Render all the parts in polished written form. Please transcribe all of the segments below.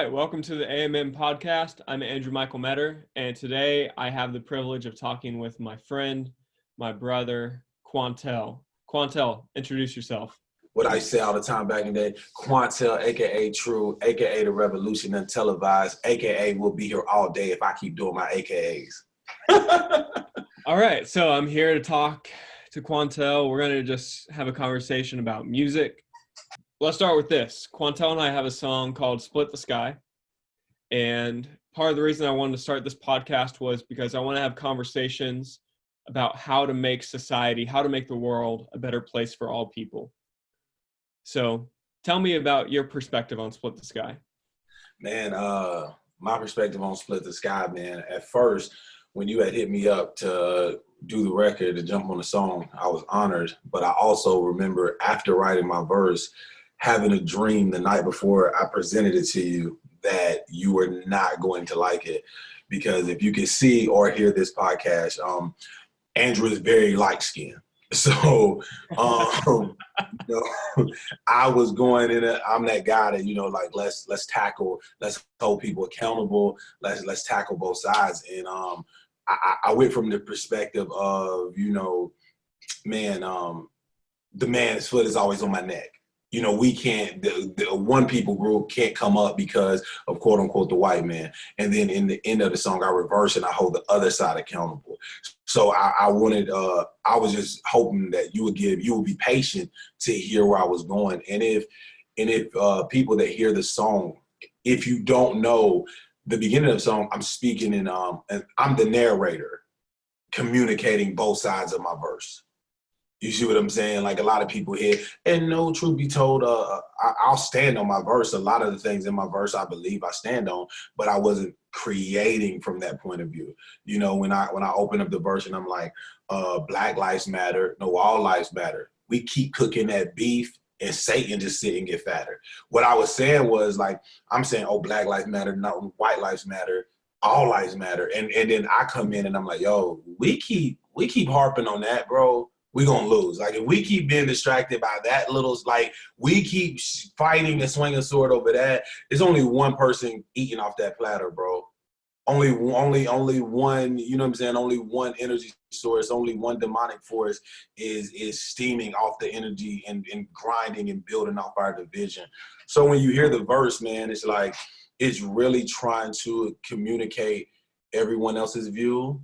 right, welcome to the AMM podcast. I'm Andrew Michael Meador, and today I have the privilege of talking with my friend, my brother, Quantel. Quantel, introduce yourself. What I say all the time back in the day, Quantel, aka True, aka the Revolution Untelevised, aka we'll be here all day if I keep doing my AKAs. All right, so I'm here to talk to Quantel. We're going to just have a conversation about music. Let's start with this. Quantel and I have a song called Split the Sky. And part of the reason I wanted to start this podcast was because I want to have conversations about how to make society, how to make the world a better place for all people. So tell me about your perspective on Split the Sky. Man, my perspective on Split the Sky, man, at first, when you had hit me up to do the record, to jump on the song, I was honored. But I also remember after writing my verse, having a dream the night before I presented it to you that you were not going to like it. Because if you can see or hear this podcast, Andrew is very light-skinned. So, you know, I was going in I'm that guy that, like, let's hold people accountable. Let's tackle both sides. And I went from the perspective of, man, the man's foot is always on my neck. We can't, the one people group can't come up because of quote unquote the white man. And then in the end of the song, I reverse and I hold the other side accountable. So I was just hoping that you would be patient to hear where I was going. And if people that hear the song, if you don't know the beginning of the song, I'm speaking and I'm the narrator communicating both sides of my verse. You see what I'm saying? Like a lot of people here, and no, truth be told, I'll stand on my verse. A lot of the things in my verse, I believe I stand on, but I wasn't creating from that point of view. When I open up the verse and I'm like, Black lives matter, no, all lives matter. We keep cooking that beef and Satan just sit and get fatter. What I was saying was like, I'm saying, oh, Black lives matter, not white lives matter, all lives matter. And then I come in and I'm like, yo, we keep harping on that, bro. We're going to lose. Like, if we keep being distracted by that little, like, we keep fighting and swinging sword over that, there's only one person eating off that platter, bro. Only one, you know what I'm saying? Only one energy source, only one demonic force is steaming off the energy and grinding and building off our division. So when you hear the verse, man, it's like, it's really trying to communicate everyone else's view,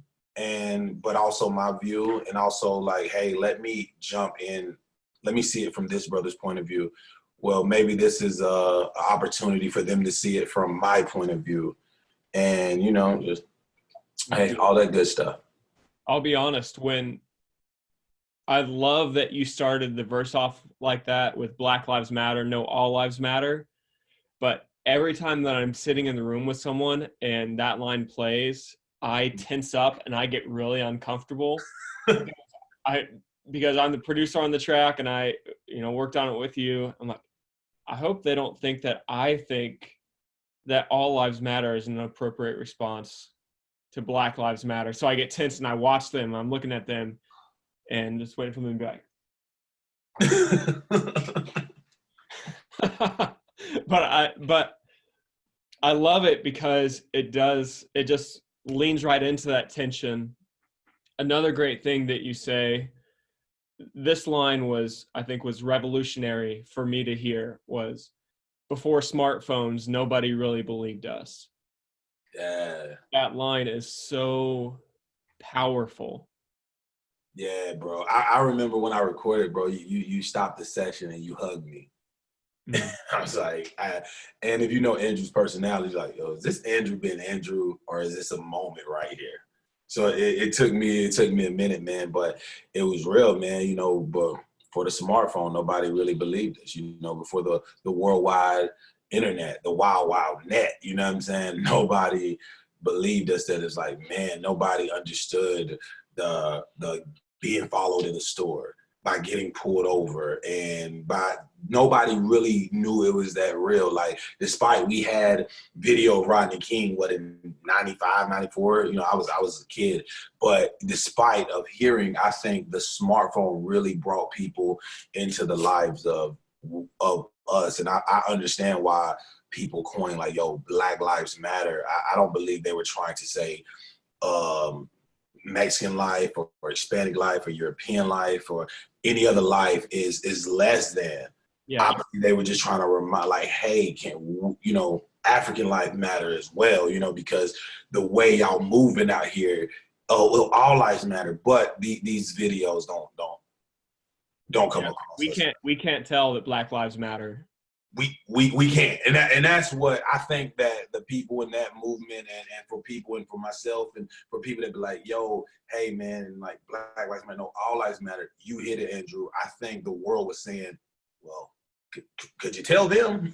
but also my view, and also like, hey, let me jump in, let me see it from this brother's point of view. Well, maybe this is a opportunity for them to see it from my point of view, and just hey, all that good stuff. I'll be honest, when I love that you started the verse off like that with Black Lives Matter, no, all lives matter. But every time that I'm sitting in the room with someone and that line plays, I tense up and I get really uncomfortable because I'm the producer on the track and I, worked on it with you. I'm like, I hope they don't think that I think that all lives matter is an appropriate response to Black Lives Matter. So I get tense and I watch them. I'm looking at them and just waiting for them to be like. But I love it because it just leans right into that tension. Another great thing that you say, this line was revolutionary for me to hear, was before smartphones, nobody really believed us. Yeah. That line is so powerful. Yeah, bro. I remember when I recorded, bro, you stopped the session and you hugged me. I was like, and if you know Andrew's personality, like, yo, is this Andrew being Andrew, or is this a moment right here? So it took me a minute, man, but it was real, man. But for the smartphone, nobody really believed us. Before the worldwide internet, the wild net, you know what I'm saying? Nobody believed us. That it's like, man, nobody understood the being followed in the store, by getting pulled over, and by nobody really knew it was that real. Like, despite we had video of Rodney King, in 95, 94, I was a kid, but despite of hearing, I think the smartphone really brought people into the lives of us. And I understand why people coin like, yo, Black Lives Matter. I don't believe they were trying to say Mexican life or Hispanic life or European life or any other life is less than. Yeah. I believe they were just trying to remind, like, hey, can you know, African life matter as well, you know, because the way y'all moving out here, oh, well, all lives matter, but these videos don't come across. We can't tell that Black Lives Matter. We can't, and that's what I think that the people in that movement and for people and for myself and for people that be like, yo, hey man, and like Black Lives Matter, no, all lives matter. You hit it, Andrew. I think the world was saying, well, could you tell them?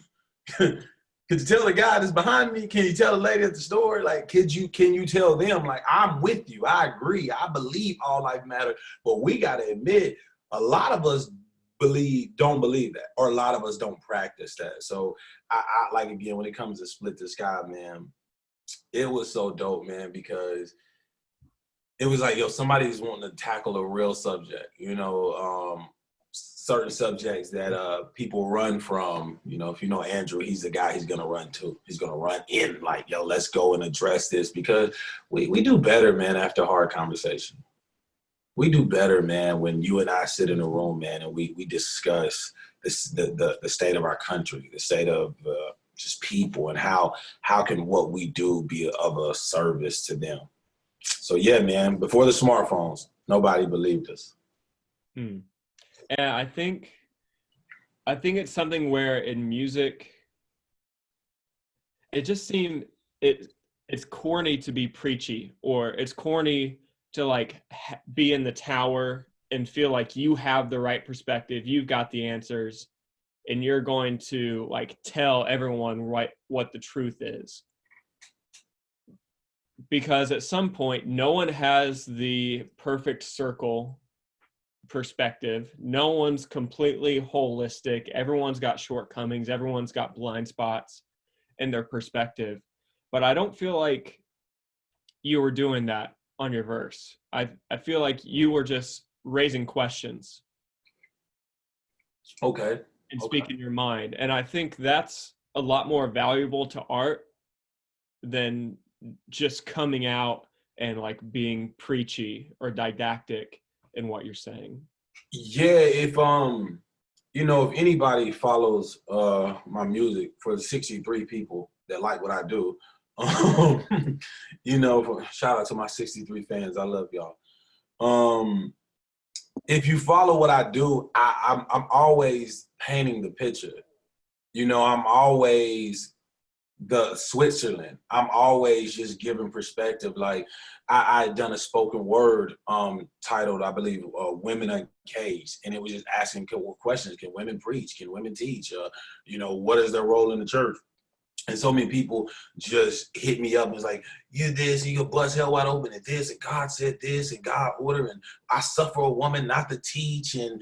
Could you tell the guy that's behind me? Can you tell the lady at the store? Like, can you tell them? Like, I'm with you. I agree. I believe all life matter, but we got to admit, a lot of us don't believe that, or a lot of us don't practice that. So I like, again, when it comes to Split the Sky, man, it was so dope, man, because it was like, yo, somebody's wanting to tackle a real subject, you know, certain subjects that people run from. You know, if you know Andrew, he's the guy he's gonna run to. He's gonna run in, like, yo, let's go and address this, because we do better, man, after hard conversation. We do better, man, when you and I sit in a room, man, and we discuss the state of our country, the state of just people, and how can what we do be of a service to them. So yeah, man, before the smartphones, nobody believed us. And I think it's something where in music, it just seemed it's corny to be preachy, or it's corny to like be in the tower and feel like you have the right perspective, you've got the answers, and you're going to like tell everyone what the truth is. Because at some point, no one has the perfect circle perspective. No one's completely holistic. Everyone's got shortcomings. Everyone's got blind spots in their perspective. But I don't feel like you were doing that on your verse. I feel like you were just raising questions. Okay. And speaking your mind. And I think that's a lot more valuable to art than just coming out and like being preachy or didactic in what you're saying. Yeah, if you know, if anybody follows my music, for the 63 people that like what I do, you know, shout out to my 63 fans. I love y'all. If you follow what I do, I'm always painting the picture. You know, I'm always the Switzerland. I'm always just giving perspective. Like I done a spoken word titled, I believe, Women Uncaged. And it was just asking questions. Can women preach? Can women teach? You know, what is their role in the church? And so many people just hit me up and was like, you this, you could bust hell wide open at this, and God said this, and God ordered, and I suffer a woman not to teach, and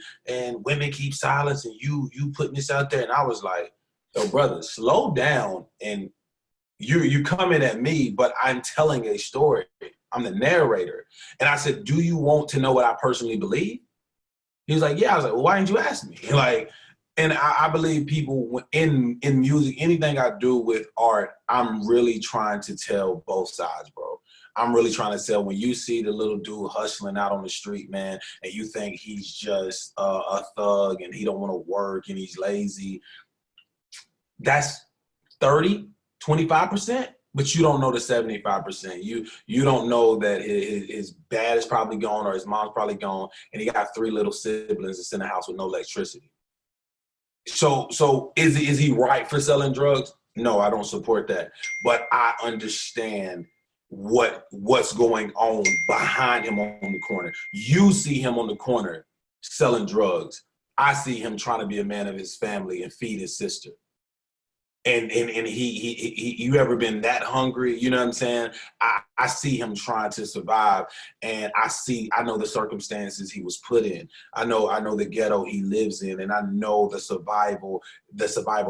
women keep silence, and you putting this out there. And I was like, yo, brother, slow down. And you coming at me, but I'm telling a story. I'm the narrator. And I said, do you want to know what I personally believe? He was like, yeah. I was like, well, why didn't you ask me? Like, and I believe people in music, anything I do with art, I'm really trying to tell both sides, bro. I'm really trying to tell, when you see the little dude hustling out on the street, man, and you think he's just a thug and he don't want to work and he's lazy, that's 25%, but you don't know the 75%. You don't know that his dad is probably gone, or his mom's probably gone, and he got 3 little siblings that's in the house with no electricity. So is he right for selling drugs? No, I don't support that. But I understand what's going on behind him on the corner. You see him on the corner selling drugs. I see him trying to be a man of his family and feed his sister. And he you ever been that hungry? You know what I'm saying? I see him trying to survive, and I know the circumstances he was put in. I know the ghetto he lives in, and I know the survival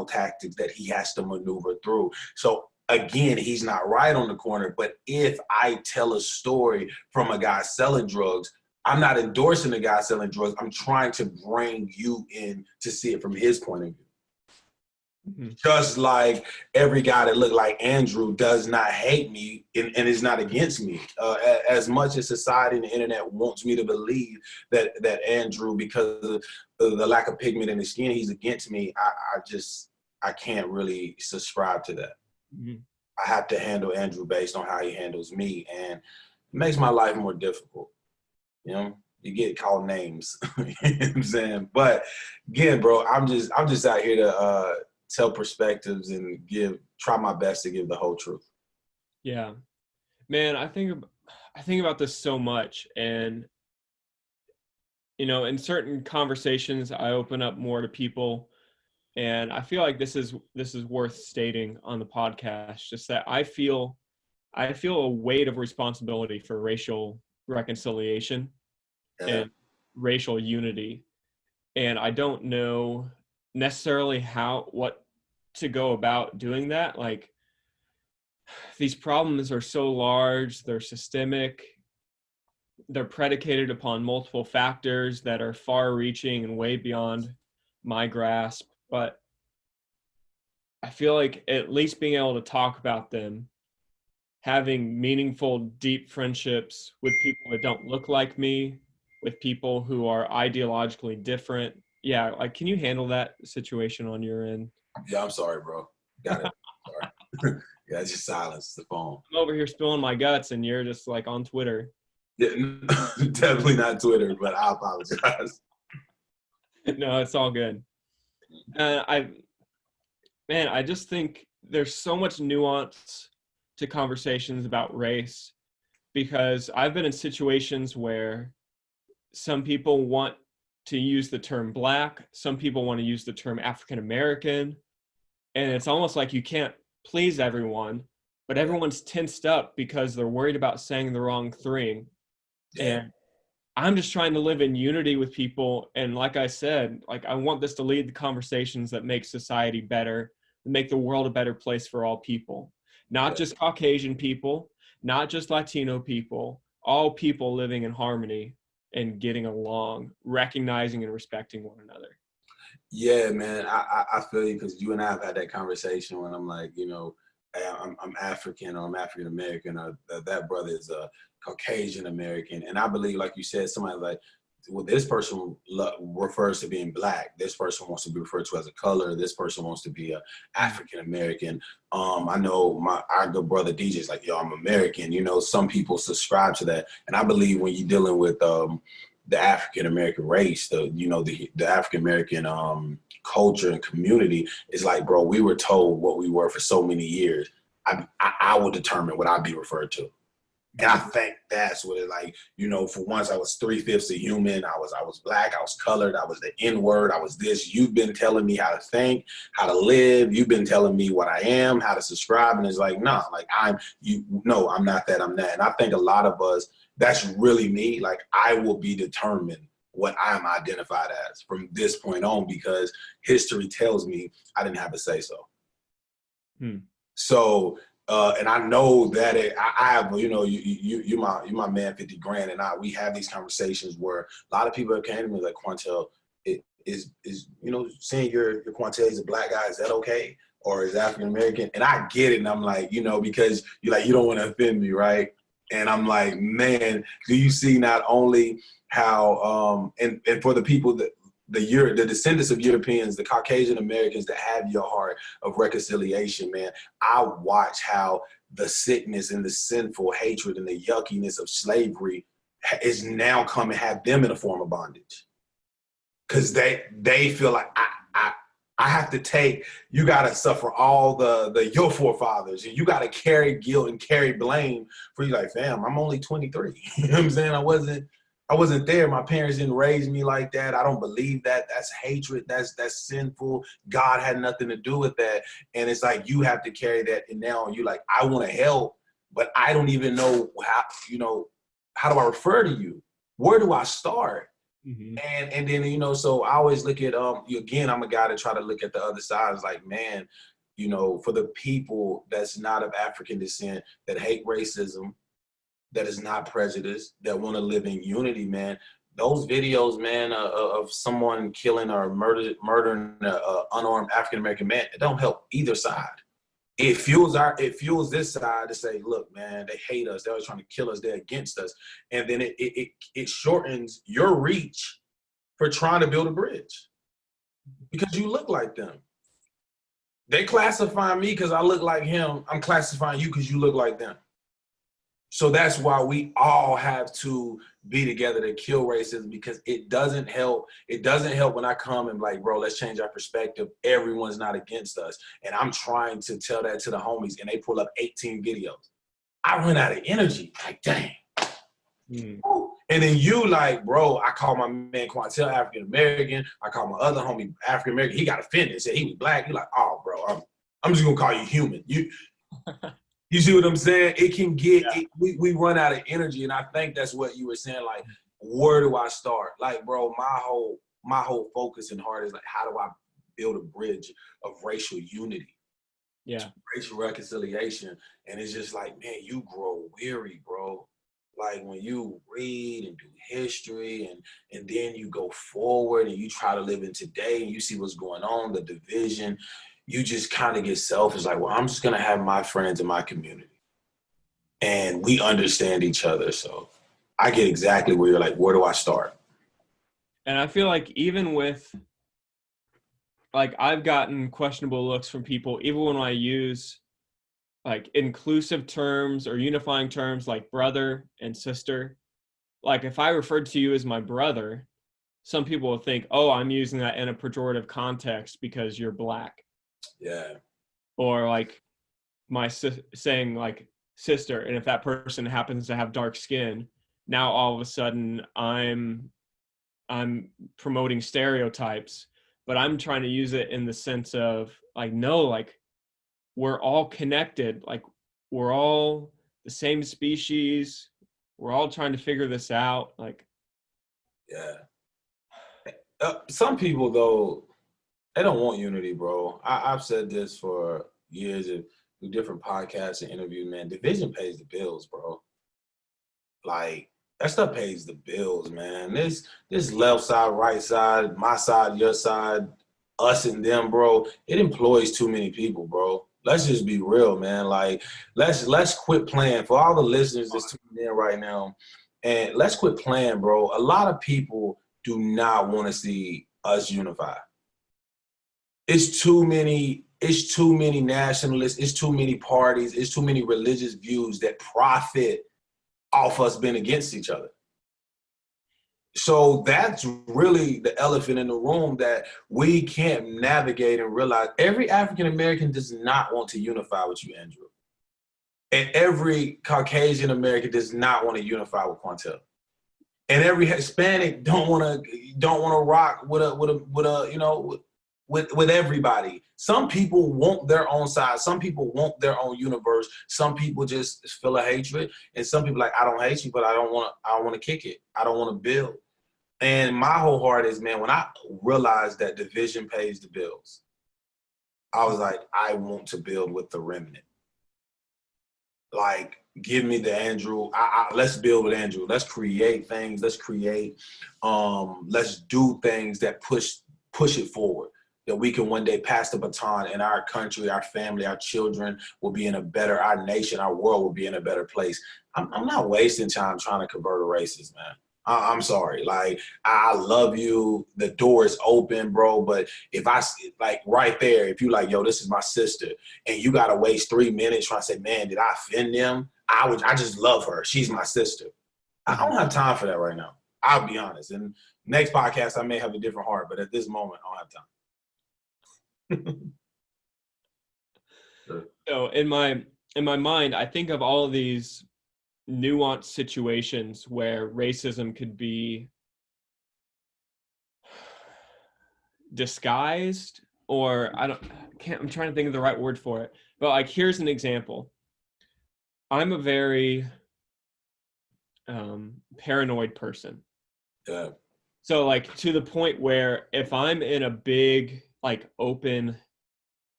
tactics that he has to maneuver through. So again, he's not right on the corner, but if I tell a story from a guy selling drugs, I'm not endorsing the guy selling drugs. I'm trying to bring you in to see it from his point of view. Mhm. Just like every guy that looked like Andrew does not hate me and is not against me. As much as society and the internet wants me to believe that Andrew, because of the lack of pigment in his skin, he's against me, I can't really subscribe to that. Mhm. I have to handle Andrew based on how he handles me, and it makes my life more difficult. You know, you get called names. You know what I'm saying? But again, bro, I'm just out here to tell perspectives and try my best to give the whole truth. Yeah, man, I think about this so much, and in certain conversations, I open up more to people, and I feel like this is worth stating on the podcast. Just that I feel a weight of responsibility for racial reconciliation Yeah, and racial unity, and I don't know necessarily what to go about doing that. Like, these problems are so large, they're systemic, they're predicated upon multiple factors that are far reaching and way beyond my grasp. But I feel like at least being able to talk about them, having meaningful, deep friendships with people that don't look like me, with people who are ideologically different. Yeah, like, can you handle that situation on your end? yeah. I'm sorry, bro. Got it. Sorry. Yeah, it's just silence. The phone. I'm over here spilling my guts, and you're just like on Twitter. Yeah, definitely not Twitter, but I apologize. No, it's all good. Uh, I I just think there's so much nuance to conversations about race, because I've been in situations where some people want to use the term black, some people want to use the term African American, and it's almost like you can't please everyone, but everyone's tensed up because they're worried about saying the wrong thing. Yeah. And I'm just trying to live in unity with people. And like I said, like, I want this to lead the conversations that make society better, make the world a better place for all people, not Yeah. just Caucasian people, not just Latino people, all people living in harmony and getting along, recognizing and respecting one another. Yeah, man, I feel you, because you and I have had that conversation when I'm like, hey, I'm African, or I'm African American, or that brother is a Caucasian American, and I believe, like you said, somebody like, well, this person refers to being black. This person wants to be referred to as a color. This person wants to be a African American. I know our good brother DJ is like, yo, I'm American. Some people subscribe to that, and I believe when you're dealing with the African American race, the African American culture and community, is like, bro, we were told what we were for so many years. I will determine what I'll be referred to. And I think that's what it, like, for once I was 3/5 a human. I was black, I was colored, I was the N-word, I was this. You've been telling me how to think, how to live. You've been telling me what I am, how to subscribe. And it's like, nah, like I'm not that, I'm that. And I think a lot of us, that's really me. Like, I will be determined what I'm identified as from this point on, because history tells me I didn't have a say so. So, and I know that I have, you're my man, 50 grand, and we have these conversations where a lot of people have came to me like, Quantel, is saying your Quantel is a black guy, is that okay? Or is African American? And I get it, and I'm like, because you're like, you don't want to offend me, right? And I'm like, man, do you see not only how and for the people that the descendants of Europeans, the Caucasian Americans that have your heart of reconciliation, man, I watch how the sickness and the sinful hatred and the yuckiness of slavery is now coming, have them in a form of bondage. Because they feel like, I have to take, you got to suffer all your forefathers, and you got to carry guilt and carry blame for you. Like, fam, I'm only 23. You know what I'm saying? I wasn't there. My parents didn't raise me like that. I don't believe that. That's hatred. That's sinful. God had nothing to do with that. And it's like, you have to carry that. And now you like, I want to help, but I don't even know how do I refer to you? Where do I start? Mm-hmm. And then, so I always look at, again, I'm a guy to try to look at the other side. It's like, man, for the people that's not of African descent, that hate racism, that is not prejudiced, that want to live in unity, man, those videos, man, of someone killing or murdering an unarmed African American man, it don't help either side. It fuels this side to say, look, man, they hate us. They're always trying to kill us. They're against us. And then it shortens your reach for trying to build a bridge because you look like them. They classify me because I look like him. I'm classifying you because you look like them. So that's why we all have to be together to kill racism, because it doesn't help. It doesn't help when I come and like, bro, let's change our perspective. Everyone's not against us. And I'm trying to tell that to the homies and they pull up 18 videos. I run out of energy. Like, dang. Mm. And then you like, bro, I call my man Quantel African-American. I call my other homie African-American. He got offended, said he was black. He like, oh, bro, I'm just gonna call you human. You see what I'm saying? It can get, we run out of energy. And I think that's what you were saying. Like, where do I start? Like, bro, my whole focus and heart is like, how do I build a bridge of racial unity? Yeah. Racial reconciliation. And it's just like, man, you grow weary, bro. Like when you read and do history and then you go forward and you try to live in today and you see what's going on, the division, you just kind of get selfish. Like, well, I'm just going to have my friends in my community and we understand each other. So I get exactly where you're like, where do I start? And I feel like even with, like, I've gotten questionable looks from people, even when I use like inclusive terms or unifying terms like brother and sister. Like if I referred to you as my brother, some people will think, oh, I'm using that in a pejorative context because you're black. Yeah. Or like saying like sister, and if that person happens to have dark skin, now all of a sudden I'm promoting stereotypes, but I'm trying to use it in the sense of like, no, like we're all connected. Like we're all the same species. We're all trying to figure this out. Like, yeah. Some people though, they don't want unity, bro. I've said this for years through different podcasts and interviews, man. Division pays the bills, bro. Like that stuff pays the bills, man. This left side, right side, my side, your side, us and them, bro. It employs too many people, bro. Let's just be real, man. Like let's quit playing. For all the listeners that's tuning in right now, and let's quit playing, bro. A lot of people do not want to see us unify. It's too many nationalists, it's too many parties, it's too many religious views that profit off us being against each other. So that's really the elephant in the room that we can't navigate and realize. Every African American does not want to unify with you, Andrew. And every Caucasian American does not want to unify with Quantel. And every Hispanic don't want to rock with everybody. Some people want their own side. Some people want their own universe. Some people just feel a hatred. And some people like, I don't hate you, but I don't want to kick it. I don't want to build. And my whole heart is, man, when I realized that division pays the bills, I was like, I want to build with the remnant. Like, give me the Andrew. Let's build with Andrew. Let's create things. Let's do things that push it forward, that we can one day pass the baton and our country, our family, our children will be in a better, our nation, our world will be in a better place. I'm not wasting time trying to convert a racist, man. I'm sorry. Like, I love you. The door is open, bro. But if I, like, right there, if you like, yo, this is my sister, and you got to waste 3 minutes trying to say, man, did I offend them? I just love her. She's my sister. I don't have time for that right now. I'll be honest. And next podcast, I may have a different heart, but at this moment, I don't have time. Sure. So in my mind, I think of all of these nuanced situations where racism could be disguised, or I'm trying to think of the right word for it. But like, here's an example. I'm a very paranoid person. Yeah. So like to the point where if I'm in a big like open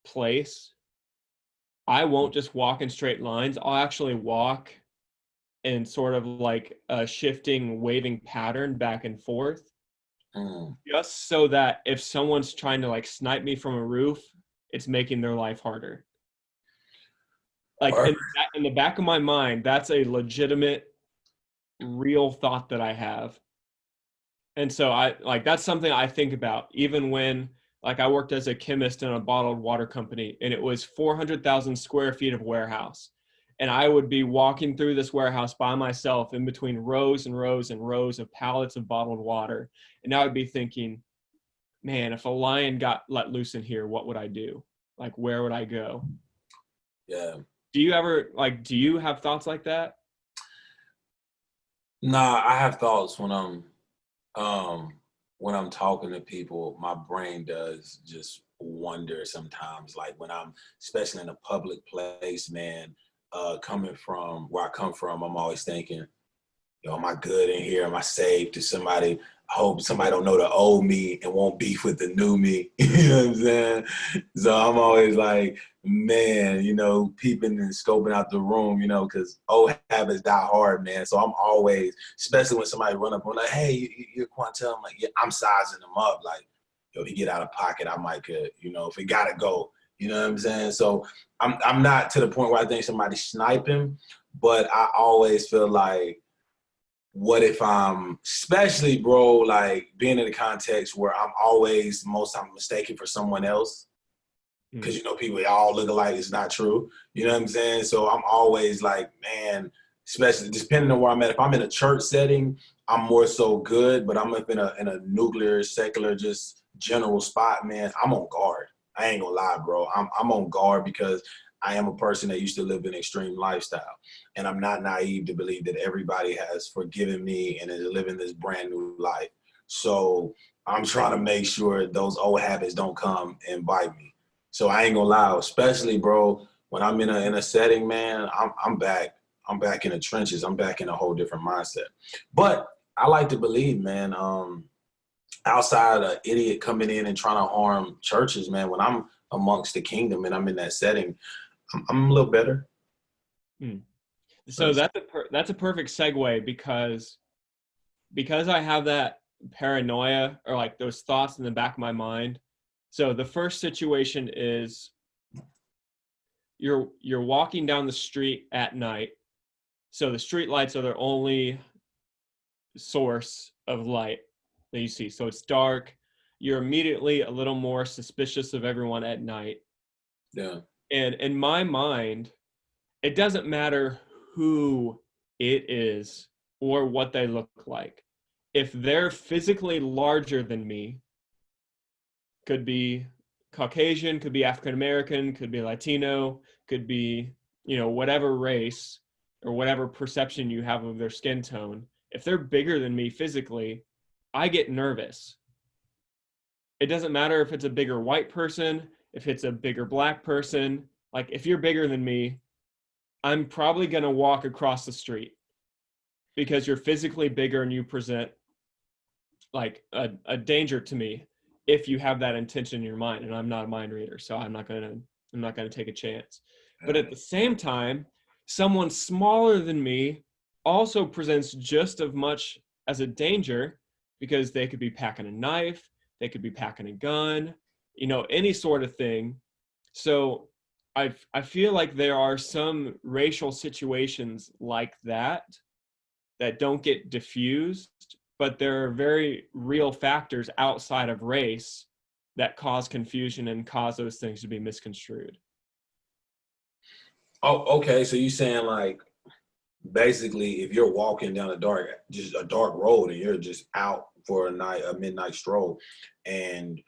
place, I won't just walk in straight lines. I'll actually walk in sort of like a shifting, waving pattern back and forth, just so that if someone's trying to like snipe me from a roof, it's making their life harder. Like Or, in the back of my mind, that's a legitimate, real thought that I have. And so I like that's something I think about even when like I worked as a chemist in a bottled water company and it was 400,000 square feet of warehouse. And I would be walking through this warehouse by myself in between rows and rows and rows of pallets of bottled water. And I would be thinking, man, if a lion got let loose in here, what would I do? Like, where would I go? yeah. Do you have thoughts like that? Nah, I have thoughts when I'm talking to people, my brain does just wonder sometimes. Like when I'm, especially in a public place, man, coming from where I come from, I'm always thinking, am I good in here? Am I safe? To somebody, I hope somebody don't know the old me and won't beef with the new me. You know what I'm saying? So I'm always like, man, peeping and scoping out the room, because old habits die hard, man. So I'm always, especially when somebody run up on like, hey, you're Quantel. I'm like, yeah, I'm sizing them up. Like, if he get out of pocket, I might could, if he gotta go. You know what I'm saying? So I'm not to the point where I think somebody's sniping, but I always feel like, what if I'm, especially, bro, like being in a context where I'm always most time mistaken for someone else, because people all look alike. It's not true. You know what I'm saying? So I'm always like, man, especially depending on where I'm at. If I'm in a church setting, I'm more so good. But I'm up in a nuclear, secular, just general spot, man. I'm on guard. I ain't gonna lie, bro. I'm on guard because I am a person that used to live an extreme lifestyle. And I'm not naive to believe that everybody has forgiven me and is living this brand new life. So I'm trying to make sure those old habits don't come and bite me. So I ain't gonna lie, especially, bro, when I'm in a setting, man, I'm back. I'm back in the trenches. I'm back in a whole different mindset. But I like to believe, man, outside an idiot coming in and trying to harm churches, man, when I'm amongst the kingdom and I'm in that setting, I'm a little better. So that's a perfect segue because I have that paranoia or like those thoughts in the back of my mind. So the first situation is you're walking down the street at night. So the street lights are the only source of light that you see. So it's dark. You're immediately a little more suspicious of everyone at night. Yeah. And in my mind, it doesn't matter who it is or what they look like. If they're physically larger than me, could be Caucasian, could be African American, could be Latino, could be, whatever race or whatever perception you have of their skin tone. If they're bigger than me physically, I get nervous. It doesn't matter if it's a bigger white person, if it's a bigger black person. Like if you're bigger than me, I'm probably going to walk across the street because you're physically bigger and you present like a danger to me if you have that intention in your mind. And I'm not a mind reader, so I'm not going to take a chance. But at the same time, someone smaller than me also presents just as much as a danger because they could be packing a knife, they could be packing a gun, any sort of thing. So I feel like there are some racial situations like that don't get diffused, but there are very real factors outside of race that cause confusion and cause those things to be misconstrued. Oh, okay. So you saying like basically if you're walking down just a dark road and you're just out for a midnight stroll and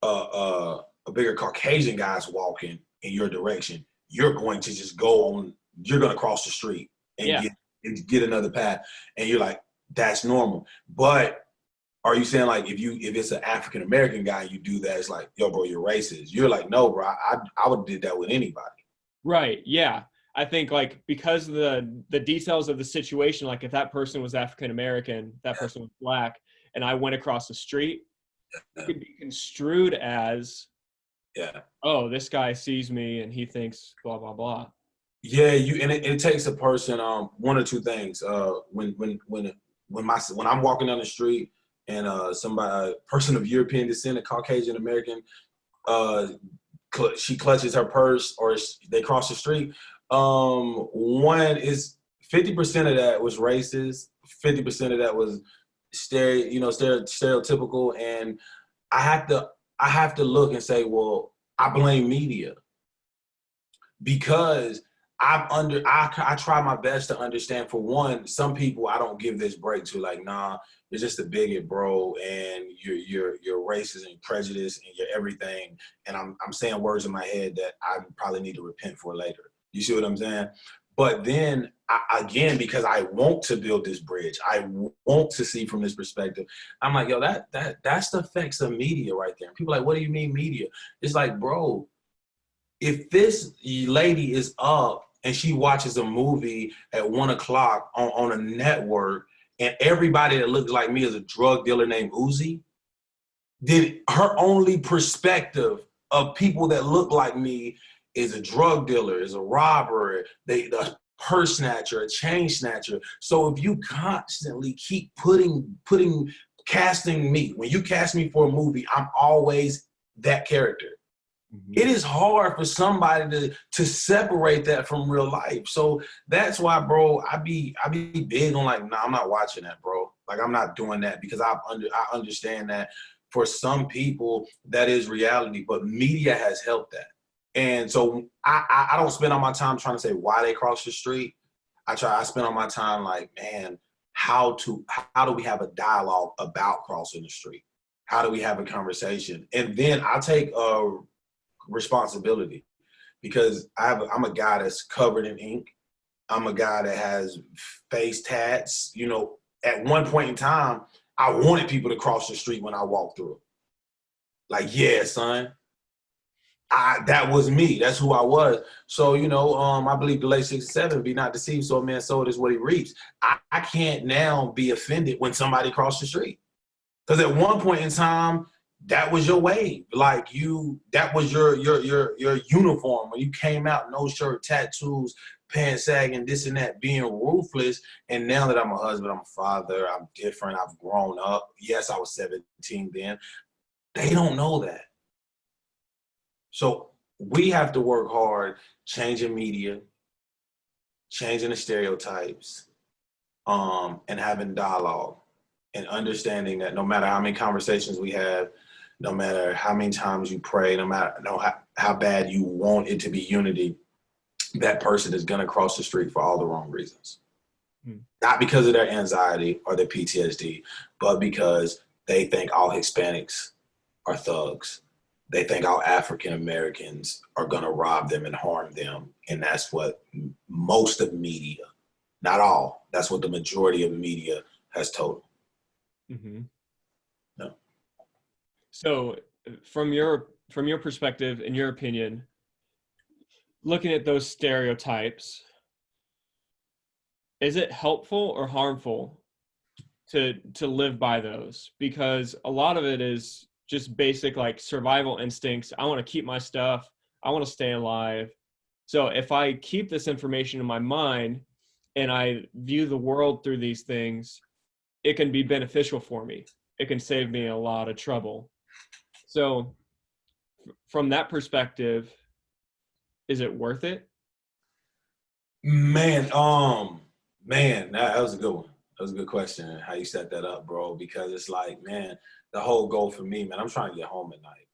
a bigger Caucasian guy's walking in your direction, you're going to just you're going to cross the street and get another path. And you're like, that's normal. But are you saying like if it's an African American guy, you do that, it's like, yo, bro, you're racist. You're like, no, bro, I would have did that with anybody. Right. Yeah. I think like because of the details of the situation, like if that person was African American, that person was black, and I went across the street, it could be construed as, oh, this guy sees me and he thinks blah, blah, blah. Yeah, and it takes a person one or two things. When I'm walking down the street and somebody, a person of European descent, a Caucasian American, uh, she clutches her purse or they cross the street. One is 50% of that was racist. 50% of that was stereotypical, and I have to I have to look and say, well, I blame media because I try my best to understand. For one, some people I don't give this break to, like, nah, you're just a bigot, bro, and you're racist and prejudiced and you're everything. And I'm saying words in my head that I probably need to repent for later. You see what I'm saying? But then again, because I want to build this bridge, I want to see from this perspective. I'm like, yo, that's the effects of media right there. And people are like, what do you mean media? It's like, bro, if this lady is up and she watches a movie at 1 o'clock on a network and everybody that looks like me is a drug dealer named Uzi, then her only perspective of people that look like me is a drug dealer, is a robber, a purse snatcher, a chain snatcher. So if you constantly keep casting me, when you cast me for a movie, I'm always that character. It is hard for somebody to separate that from real life. So that's why, bro, I be big on, like, nah, I'm not watching that, bro. Like, I'm not doing that because I understand that for some people that is reality, but media has helped that. And so I don't spend all my time trying to say why they cross the street. I spend all my time like, man, how do we have a dialogue about crossing the street? How do we have a conversation? And then I take responsibility because I'm a guy that's covered in ink. I'm a guy that has face tats. You know, at one point in time, I wanted people to cross the street when I walked through. Like, yeah, son, that was me. That's who I was. So, I believe the late 67, be not deceived. So a man sowed is what he reaps. I can't now be offended when somebody crossed the street. Because at one point in time, that was your wave. Like, that was your uniform when you came out, no shirt, tattoos, pants sagging, this and that, being ruthless. And now that I'm a husband, I'm a father, I'm different, I've grown up. Yes, I was 17 then. They don't know that. So we have to work hard changing media, changing the stereotypes, and having dialogue and understanding that no matter how many conversations we have, no matter how many times you pray, no matter how bad you want it to be unity, that person is going to cross the street for all the wrong reasons. Not because of their anxiety or their PTSD, but because they think all Hispanics are thugs. They think all African Americans are going to rob them and harm them. And that's what most of media, not all, that's what the majority of media has told them. Mm-hmm. No. So from your perspective, in your opinion, looking at those stereotypes, is it helpful or harmful to live by those? Because a lot of it is just basic, like, survival instincts. I want to keep my stuff. I want to stay alive. So if I keep this information in my mind and I view the world through these things, it can be beneficial for me. It can save me a lot of trouble. So from that perspective, is it worth it? Man, that was a good one. That was a good question, how you set that up, bro, because it's like, man, the whole goal for me, man, I'm trying to get home at night.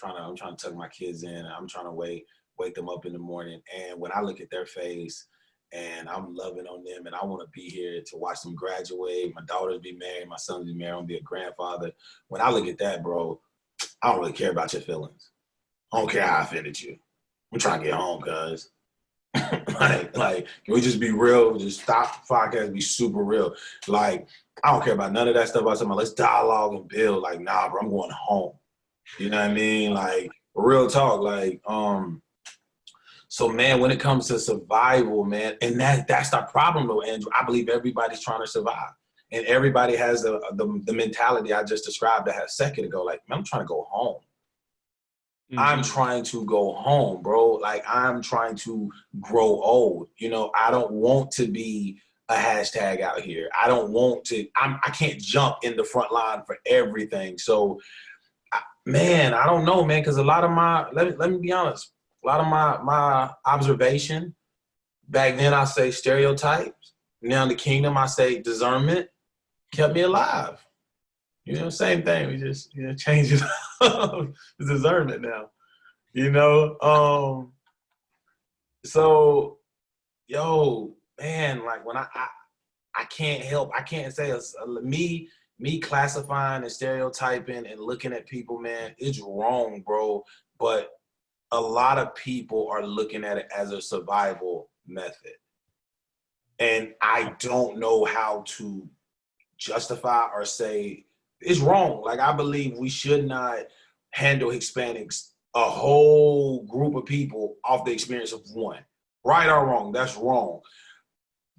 I'm trying to tuck my kids in. I'm trying to wake them up in the morning. And when I look at their face and I'm loving on them and I want to be here to watch them graduate, my daughters be married, my sons be married, I want to be a grandfather. When I look at that, bro, I don't really care about your feelings. I don't care how I offended you. I'm trying to get home, cuz. like, can we just be real? Just stop the podcast, be super real. Like, I don't care about none of that stuff. I was talking about, let's dialogue and build. Like, nah, bro, I'm going home. You know what I mean? Like, real talk. Like, so, man, when it comes to survival, man, and that's the problem, though, Andrew. I believe everybody's trying to survive. And everybody has the mentality I just described a second ago. Like, man, I'm trying to go home. I'm Mm-hmm. trying to go home, bro. Like I'm trying to grow old. You know, I don't want to be a hashtag out here. I don't want to. I can't jump in the front line for everything. So, man, I don't know, man, because a lot of my let me be honest. A lot of my observation back then, I say stereotypes. Now in the kingdom, I say discernment kept me alive. You know, same thing. We just change it up. It's discernment now. You know, so yo, man, like when I can't help, I can't say me classifying and stereotyping and looking at people, man, it's wrong, bro. But a lot of people are looking at it as a survival method. And I don't know how to justify or say it's wrong. Like I believe we should not handle Hispanics, a whole group of people, off the experience of one. Right or wrong, that's wrong.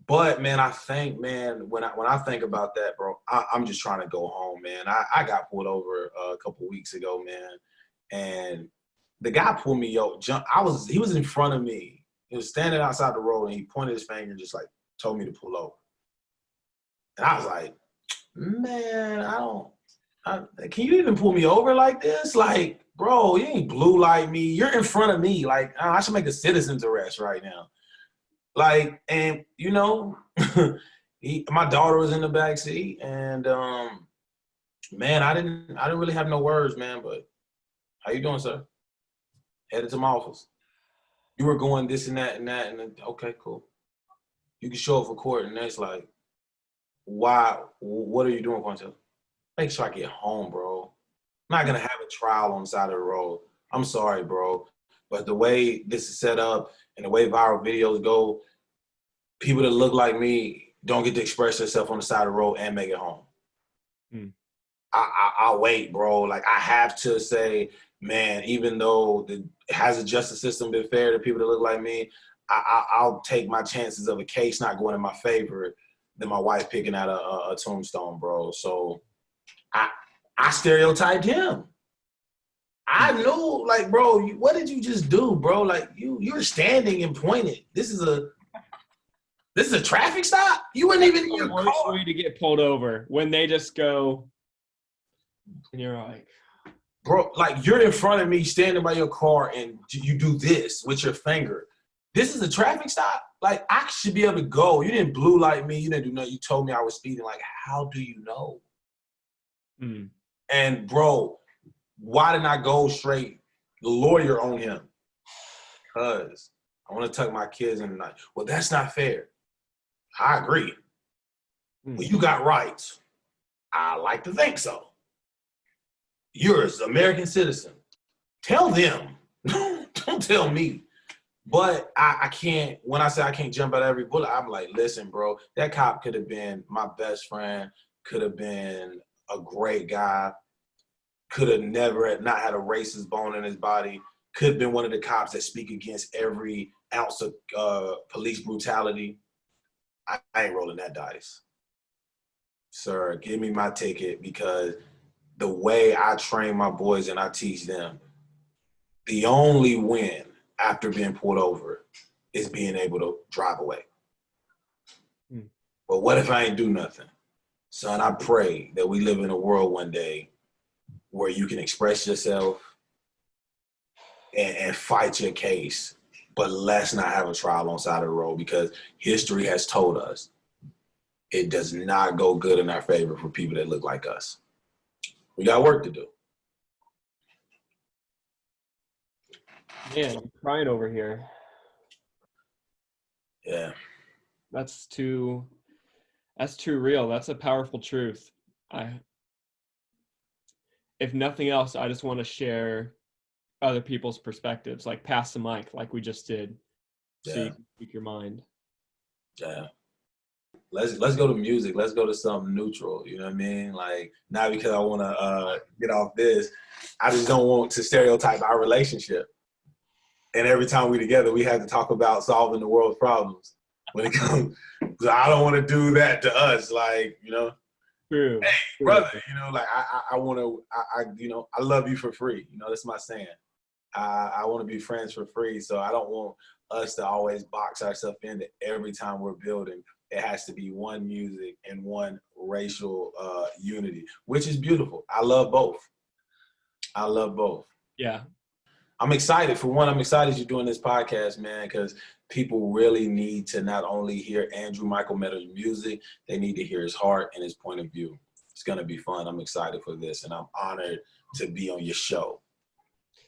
But man, I think, man, when I think about that, bro, I'm just trying to go home, man. I got pulled over a couple weeks ago, man, and the guy pulled me over. He was in front of me. He was standing outside the road, and he pointed his finger and just like told me to pull over. And I was like, man, can you even pull me over like this? Like, bro, you ain't blue like me. You're in front of me. Like, I should make a citizen's arrest right now. Like, and you know, my daughter was in the back seat, and man, I didn't really have no words, man. But how you doing, sir? Headed to my office. You were going this and that and that, and then, okay, cool. You can show up for court, and it's like, why? What are you doing, Quantel? Make sure I get home, bro. I'm not gonna have a trial on the side of the road. I'm sorry, bro, but the way this is set up and the way viral videos go, people that look like me don't get to express themselves on the side of the road and make it home. Mm. I'll wait, bro. Like I have to say, man, even though has the justice system been fair to people that look like me, I'll take my chances of a case not going in my favor than my wife picking out a tombstone, bro. So I stereotyped him. I knew, like, bro, what did you just do, bro? Like you're standing and pointed. This is a traffic stop. You weren't even in your car. The worst way to get pulled over when they just go, and you're like, bro, like you're in front of me, standing by your car, and you do this with your finger. This is a traffic stop. Like I should be able to go. You didn't blue light me. You didn't do nothing. You told me I was speeding. Like, how do you know? mm. And bro, why didn't I go straight lawyer on him? Because I want to tuck my kids in the night. Well, that's not fair. I agree. Well, you got rights. I like to think so. You're an American citizen. Tell them. Don't tell me. But I can't, when I say I can't jump out of every bullet, I'm like, listen, bro, that cop could have been my best friend, could have been a great guy, could have never not had a racist bone in his body, could have been one of the cops that speak against every ounce of police brutality. I ain't rolling that dice. Sir, give me my ticket, because the way I train my boys and I teach them, the only win after being pulled over is being able to drive away. But what if I ain't do nothing? Son, I pray that we live in a world one day where you can express yourself and fight your case, but let's not have a trial on the side of the road, because history has told us it does not go good in our favor for people that look like us. We got work to do. Man, I'm crying over here. Yeah. That's too real. That's a powerful truth. If nothing else, I just want to share other people's perspectives, like pass the mic, like we just did, so you can speak your mind. Yeah. Let's go to music. Let's go to something neutral. You know what I mean? Like, not because I want to get off this. I just don't want to stereotype our relationship. And every time we together, we have to talk about solving the world's problems. When it comes, so I don't want to do that to us. Like, you know, True. Hey, brother, you know, like I want to, you know, I love you for free. You know, that's my saying. I want to be friends for free. So I don't want us to always box ourselves into every time we're building. It has to be one music and one racial unity, which is beautiful. I love both. I love both. Yeah. I'm excited. For one, I'm excited you're doing this podcast, man, because people really need to not only hear Andrew Michael Meador's music, they need to hear his heart and his point of view. It's going to be fun. I'm excited for this, and I'm honored to be on your show.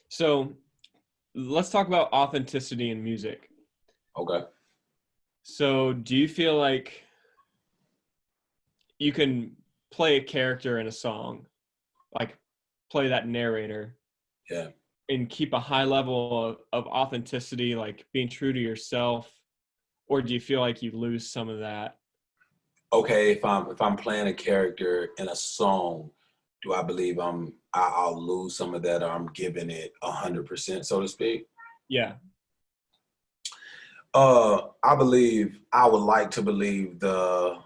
So let's talk about authenticity in music. Okay. So do you feel like you can play a character in a song, like play that narrator, Yeah. and keep a high level of authenticity, like being true to yourself? Or do you feel like you lose some of that? Okay, if I'm playing a character in a song, do I believe I'll lose some of that, or I'm giving it 100%, so to speak? Yeah. I would like to believe the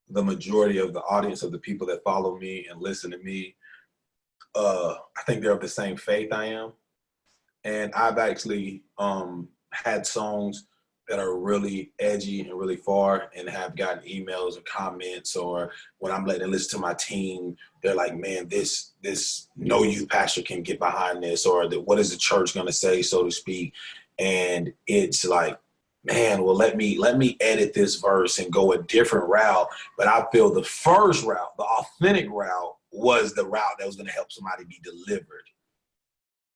majority of the audience of the people that follow me and listen to me, I think they're of the same faith I am. And I've actually had songs that are really edgy and really far, and have gotten emails or comments, or when I'm letting listen to my team, they're like, man, this no youth pastor can get behind this, or what is the church gonna say, so to speak. And it's like, man, well, let me edit this verse and go a different route. But I feel the first route, the authentic route, was the route that was gonna help somebody be delivered.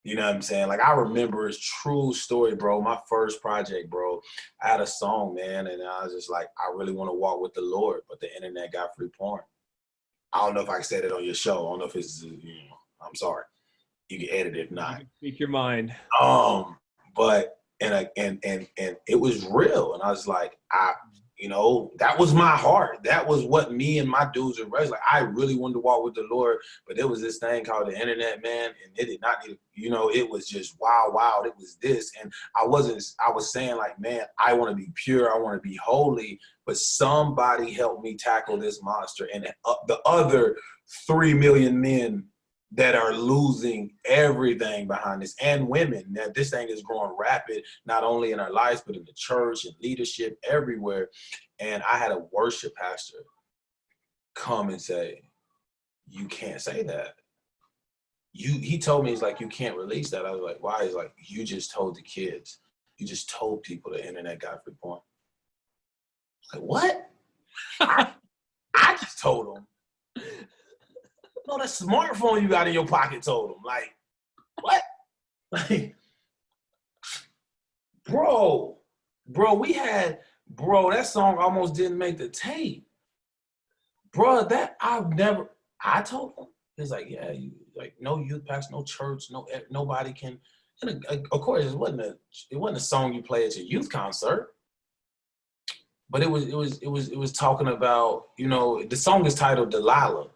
You know what I'm saying? Like, I remember his true story, bro. My first project, bro, I had a song, man, and I was just like, I really want to walk with the Lord, but the internet got free porn. I don't know if I said it on your show. I don't know if it's, I'm sorry. You can edit it if not. You can speak your mind. But and it was real, and I was like, that was my heart. That was what me and my dudes were raised. Like, I really wanted to walk with the Lord, but there was this thing called the internet, man, and it did not need, it was just wild. It was this, and I was saying, like, man, I want to be pure, I want to be holy, but somebody help me tackle this monster. And the other 3 million men that are losing everything behind this, and women, that this thing is growing rapid, not only in our lives, but in the church and leadership everywhere. And I had a worship pastor come and say, you can't say that. He told me, he's like, you can't release that. I was like, why? He's like, you just told the kids. You just told people the internet got free porn. Like, what? I just told them. No, that smartphone you got in your pocket told him. Like, what? Like, bro, that song almost didn't make the tape. Bro, I told him. He's like, yeah, no youth pastor, no church, nobody can. And of course, it wasn't a song you play at your youth concert. But it was talking about, the song is titled Delilah.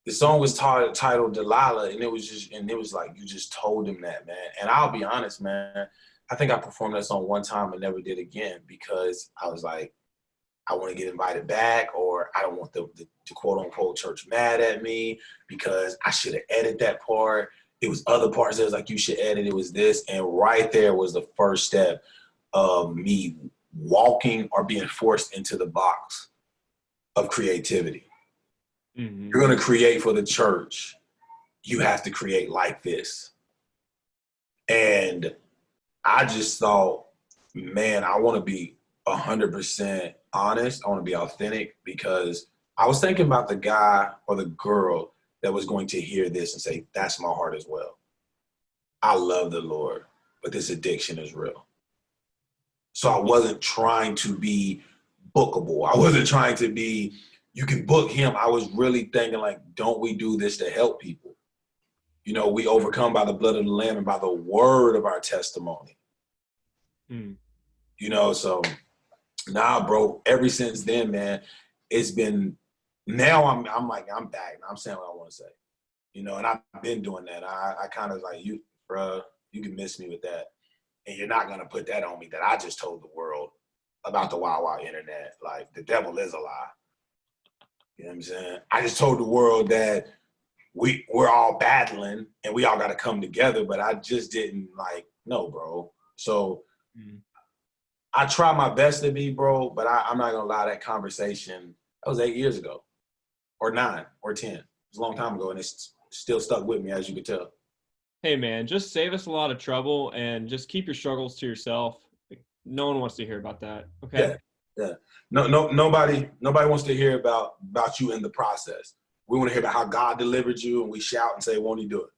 The song was titled Delilah, and it was like, you just told him that, man. And I'll be honest, man, I think I performed that song one time and never did again, because I was like, I want to get invited back, or I don't want the quote unquote church mad at me, because I should have edited that part. It was other parts that was like, you should edit, it was this. And right there was the first step of me walking or being forced into the box of creativity. Mm-hmm. You're going to create for the church. You have to create like this. And I just thought, man, I want to be 100% honest. I want to be authentic, because I was thinking about the guy or the girl that was going to hear this and say, that's my heart as well. I love the Lord, but this addiction is real. So I wasn't trying to be bookable. I wasn't trying to be, you can book him. I was really thinking, like, don't we do this to help people? We overcome by the blood of the Lamb and by the word of our testimony. So nah, bro, ever since then, man, it's been, now I'm back. I'm saying what I want to say, and I've been doing that. I kind of like, you can miss me with that. And you're not going to put that on me that I just told the world about the wild internet. Like, the devil is a lie. You know what I'm saying? I just told the world that we're all battling and we all got to come together. But I just didn't like, no, bro. So I try my best to be, bro, but I'm not gonna lie, that conversation, that was 8 years ago, or 9 or 10. It was a long time ago, and it's still stuck with me, as you can tell. Hey man, just save us a lot of trouble and just keep your struggles to yourself. No one wants to hear about that. Okay. Yeah. Yeah. Nobody wants to hear about you in the process. We want to hear about how God delivered you, and we shout and say, won't he do it?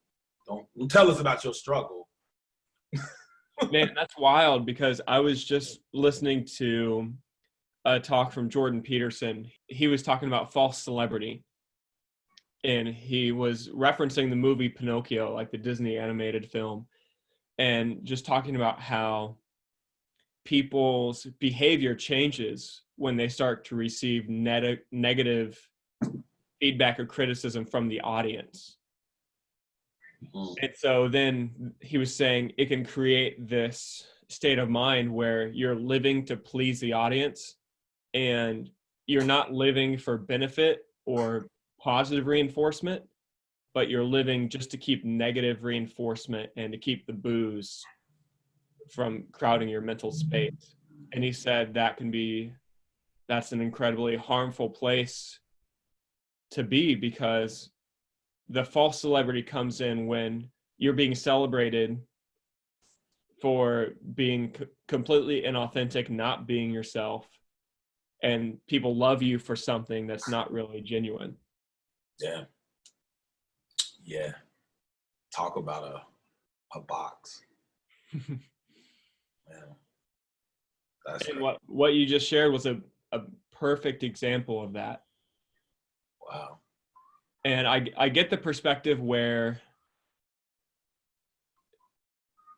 Don't tell us about your struggle. Man, that's wild, because I was just listening to a talk from Jordan Peterson. He was talking about false celebrity, and he was referencing the movie Pinocchio, like the Disney animated film, and just talking about how people's behavior changes when they start to receive negative feedback or criticism from the audience. And so then he was saying it can create this state of mind where you're living to please the audience, and you're not living for benefit or positive reinforcement, but you're living just to keep negative reinforcement and to keep the booze from crowding your mental space. And he said that's an incredibly harmful place to be, because the false celebrity comes in when you're being celebrated for being completely inauthentic, not being yourself, and people love you for something that's not really genuine. Yeah. Talk about a box. Yeah. That's And right. what you just shared was a perfect example of that. Wow. And I get the perspective where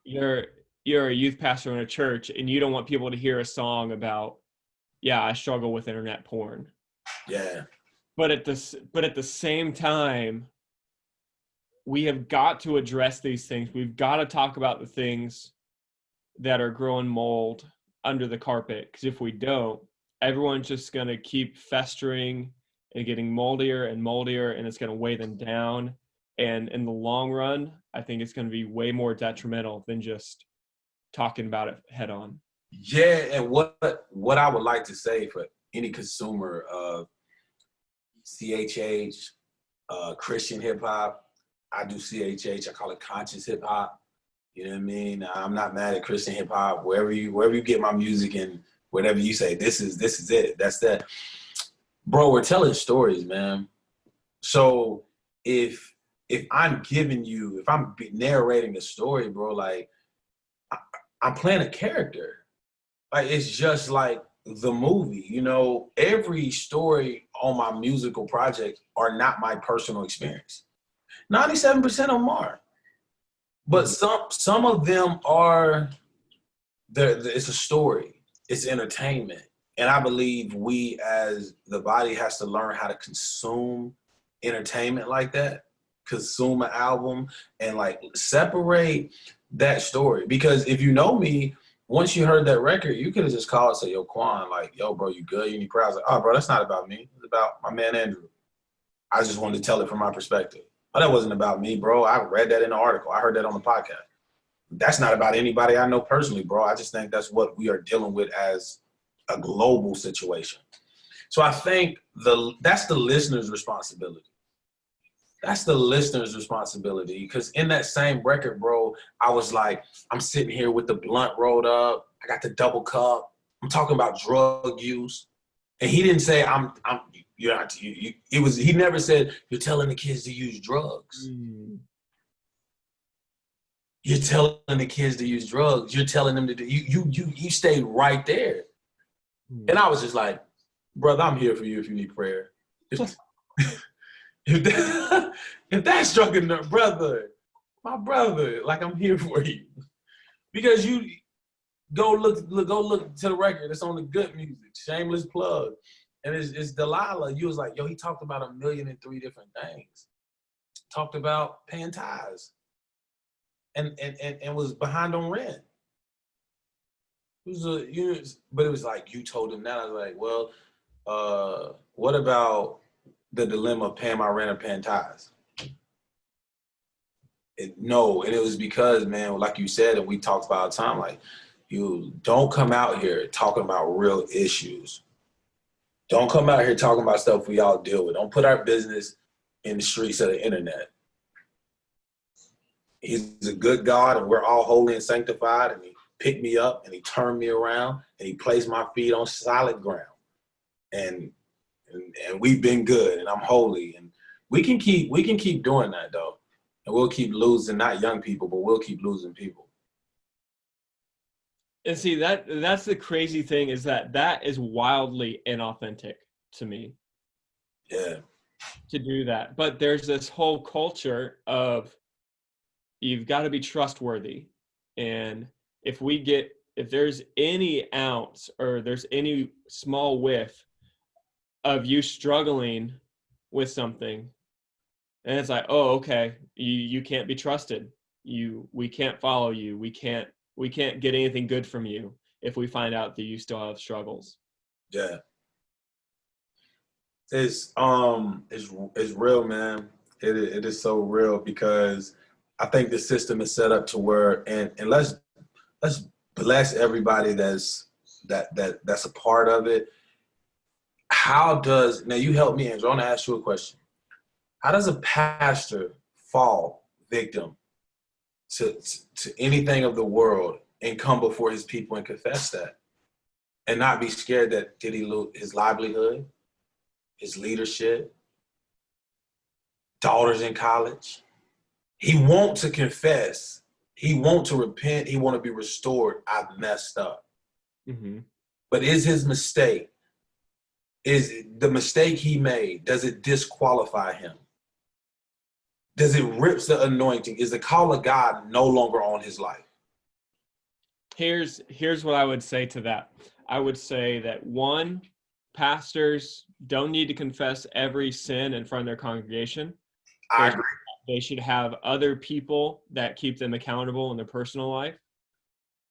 you're a youth pastor in a church and you don't want people to hear a song about, yeah, I struggle with internet porn. Yeah. But at the same time, we have got to address these things. We've got to talk about the things that are growing mold under the carpet, because if we don't, everyone's just going to keep festering and getting moldier and moldier, and it's going to weigh them down. And in the long run, I think it's going to be way more detrimental than just talking about it head on. Yeah, and what I would like to say for any consumer of CHH, Christian hip hop, I do CHH, I call it conscious hip hop. You know what I mean? I'm not mad at Christian hip hop. Wherever you get my music and whatever you say, this is it. That's that. Bro, we're telling stories, man. So if I'm narrating a story, bro, like I'm playing a character. Like it's just like the movie, you know, every story on my musical project are not my personal experience. 97% of them are. But some of them are, it's a story. It's entertainment. And I believe we as the body has to learn how to consume entertainment like that, consume an album and like separate that story. Because if you know me, once you heard that record, you could have just called and said, yo, Quan, like, yo, bro, you good? You need prayer? I was like, oh, bro, that's not about me. It's about my man, Andrew. I just wanted to tell it from my perspective. But that wasn't about me, bro. I read that in the article. I heard that on the podcast. That's not about anybody I know personally, bro. I just think that's what we are dealing with as a global situation. So I think that's the listener's responsibility. That's the listener's responsibility. Because in that same record, bro, I was like, I'm sitting here with the blunt rolled up. I got the double cup. I'm talking about drug use. And he didn't say he never said you're telling the kids to use drugs. You're telling the kids to use drugs. You're telling them to do you stayed right there. And I was just like, brother, I'm here for you if you need prayer. If that's struck a nerve, brother, my brother, like I'm here for you. Because you go look to the record. It's on the good music. Shameless plug. And it's Delilah. You was like, yo, he talked about 1,000,003 different things. Talked about paying tithes. And was behind on rent. But it was like, you told him that. I was like, well, what about the dilemma of paying my rent or paying tithes? No, and it was because, man, like you said, and we talked about all the time, like, you don't come out here talking about real issues. Don't come out here talking about stuff we all deal with. Don't put our business in the streets of the internet. He's a good God, and we're all holy and sanctified, and he picked me up and he turned me around and he placed my feet on solid ground. And and we've been good, and I'm holy, and we can keep doing that though, and we'll keep losing not young people, but we'll keep losing people. And see, that's the crazy thing, is that is wildly inauthentic to me Yeah, to do that. But there's this whole culture of, you've got to be trustworthy. And if there's any ounce or there's any small whiff of you struggling with something, and it's like, oh, okay, you can't be trusted. We can't follow you. We can't get anything good from you if we find out that you still have struggles. yeah. It's real, man. It is so real, because I think the system is set up to where, and let's bless everybody that's a part of it. How does, now you help me, Andrew, I want to ask you a question. How does a pastor fall victim to anything of the world and come before his people and confess that, and not be scared that did he lose his livelihood, his leadership, daughters in college? He wants to confess. He wants to repent. He wants to be restored. I've messed up. Mm-hmm. But is his mistake, is the mistake he made, does it disqualify him? Does it rip the anointing? Is the call of God no longer on his life? Here's what I would say to that. I would say that, one, pastors don't need to confess every sin in front of their congregation. I agree. They should have other people that keep them accountable in their personal life.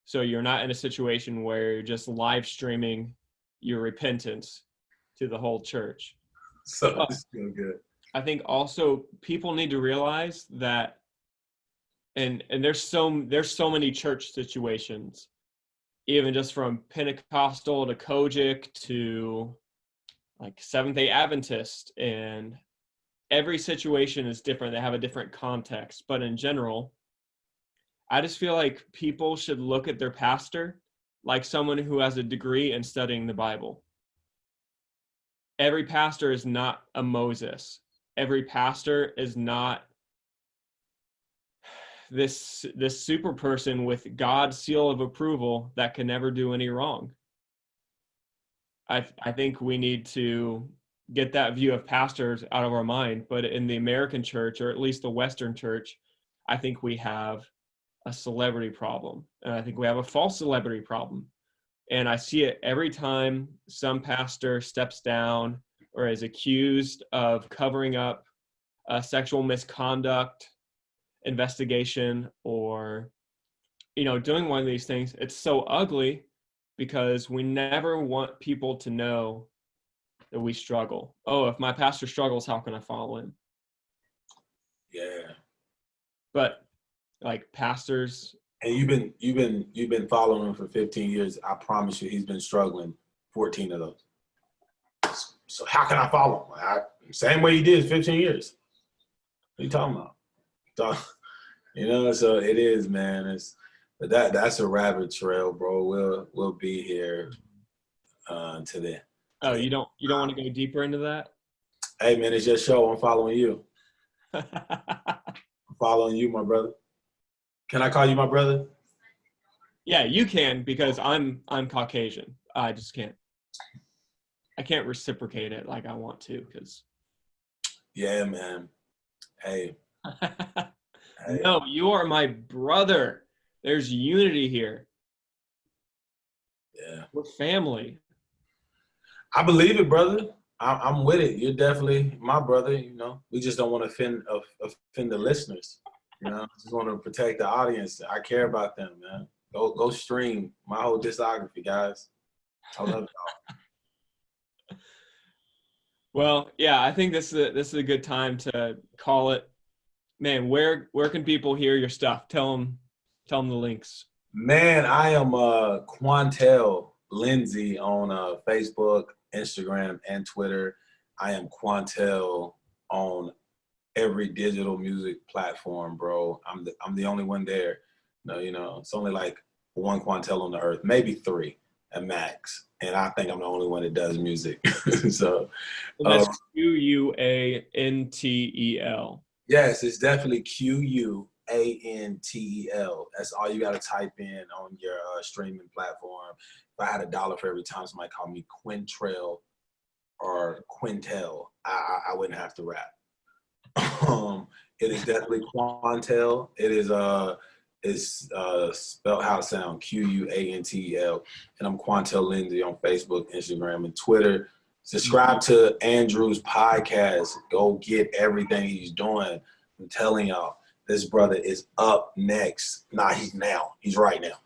So you're not in a situation where you're just live streaming your repentance to the whole church. So it's so good. I think also people need to realize that, and there's so many church situations, even just from Pentecostal to Kojic to like Seventh-day Adventist, and every situation is different. They have a different context, but in general, I just feel like people should look at their pastor like someone who has a degree in studying the Bible. Every pastor is not a Moses. Every pastor is not this super person with God's seal of approval that can never do any wrong. I think we need to get that view of pastors out of our mind. But in the American church, or at least the Western church, I think we have a celebrity problem. And I think we have a false celebrity problem. And I see it every time some pastor steps down or is accused of covering up a sexual misconduct investigation, or, doing one of these things. It's so ugly because we never want people to know that we struggle. Oh, if my pastor struggles, how can I follow him? Yeah. But like pastors, And you've been following him for 15 years. I promise you, he's been struggling 14 of those. So how can I follow him? Same way he did 15 years. What are you talking about? So it is, man. That's a rabbit trail, bro. We'll be here today. oh, you don't want to go deeper into that? Hey, man, it's your show. I'm following you. I'm following you, my brother. Can I call you my brother? Yeah, you can, because I'm Caucasian. I just can't. I can't reciprocate it like I want to, because. Yeah, man. Hey. Hey. No, you are my brother. There's unity here. Yeah. We're family. I believe it, brother. I'm with it. You're definitely my brother. We just don't want to offend the listeners. Just want to protect the audience. I care about them, man. Go stream my whole discography, guys. I love y'all. Well, yeah, I think this is a good time to call it. man, where can people hear your stuff? Tell them the links. Man, I am Quantel Lindsay on Facebook, Instagram, and Twitter. I am Quantel on every digital music platform, bro. I'm the only one there. No, it's only like one Quantel on the earth, maybe three at max. And I think I'm the only one that does music. So that's Quantel. yes, it's definitely Quantel. That's all you got to type in on your streaming platform. If I had $1 for every time somebody called me Quintrell or Quintel, I wouldn't have to rap. It is definitely Quantel. It is spelled how it sounds, Quantel, and I'm Quantel Lindsay on Facebook, Instagram, and Twitter. Subscribe to Andrew's podcast. Go get everything he's doing. I'm telling y'all, this brother is up next. Nah, he's now. He's right now.